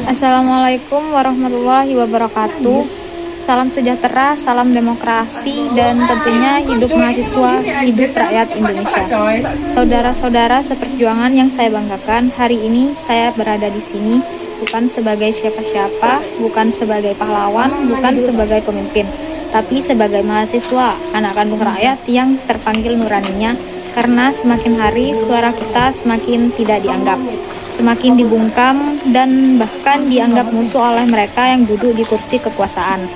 Assalamualaikum warahmatullahi wabarakatuh. Salam sejahtera, salam demokrasi, dan tentunya hidup mahasiswa, hidup rakyat Indonesia. Saudara-saudara seperjuangan yang saya banggakan, hari ini saya berada di sini bukan sebagai siapa-siapa, bukan sebagai pahlawan, bukan sebagai pemimpin, tapi sebagai mahasiswa, anak kandung rakyat yang terpanggil nuraninya, karena semakin hari suara kita semakin tidak dianggap, semakin dibungkam, dan bahkan dianggap musuh oleh mereka yang duduk di kursi kekuasaan.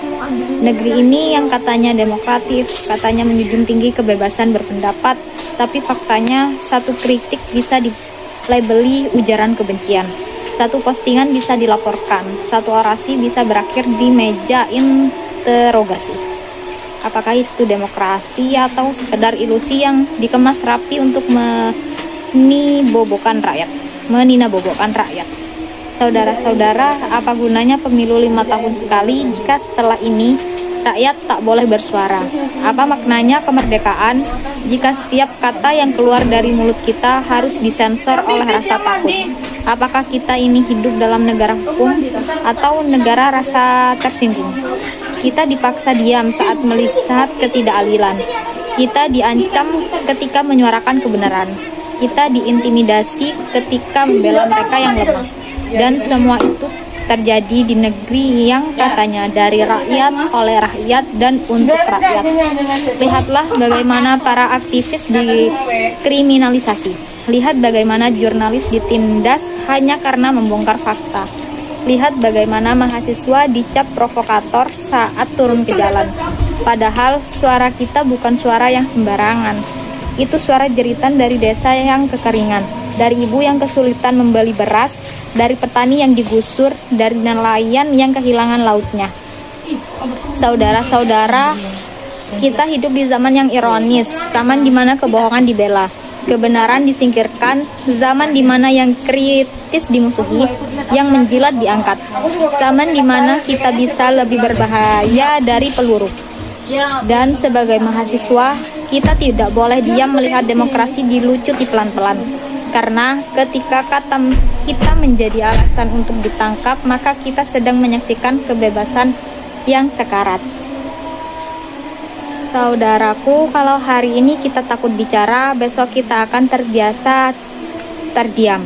Negeri ini yang katanya demokratis, katanya menjunjung tinggi kebebasan berpendapat, tapi faktanya satu kritik bisa dilabeli ujaran kebencian, satu postingan bisa dilaporkan, satu orasi bisa berakhir di meja interogasi. Apakah itu demokrasi atau sekedar ilusi yang dikemas rapi untuk meninabobokan rakyat? Saudara-saudara, apa gunanya pemilu 5 tahun sekali jika setelah ini rakyat tak boleh bersuara? Apa maknanya kemerdekaan jika setiap kata yang keluar dari mulut kita harus disensor oleh rasa takut? Apakah kita ini hidup dalam negara hukum atau negara rasa tersinggung? Kita dipaksa diam saat melihat ketidakadilan. Kita diancam ketika menyuarakan kebenaran. Kita diintimidasi ketika membela mereka yang lemah. Dan semua itu terjadi di negeri yang katanya dari rakyat, oleh rakyat, dan untuk rakyat. Lihatlah bagaimana para aktivis dikriminalisasi. Lihat bagaimana jurnalis ditindas hanya karena membongkar fakta. Lihat bagaimana mahasiswa dicap provokator saat turun ke jalan. Padahal suara kita bukan suara yang sembarangan. Itu suara jeritan dari desa yang kekeringan, dari ibu yang kesulitan membeli beras, dari petani yang digusur, dari nelayan yang kehilangan lautnya. Saudara-saudara, kita hidup di zaman yang ironis, zaman di mana kebohongan dibela, kebenaran disingkirkan, zaman di mana yang kritis dimusuhi, yang menjilat diangkat, zaman di mana kita bisa lebih berbahaya dari peluru. Dan sebagai mahasiswa, kita tidak boleh diam melihat demokrasi dilucuti pelan-pelan. Karena ketika kata kita menjadi alasan untuk ditangkap, maka kita sedang menyaksikan kebebasan yang sekarat. Saudaraku, kalau hari ini kita takut bicara, besok kita akan terbiasa terdiam.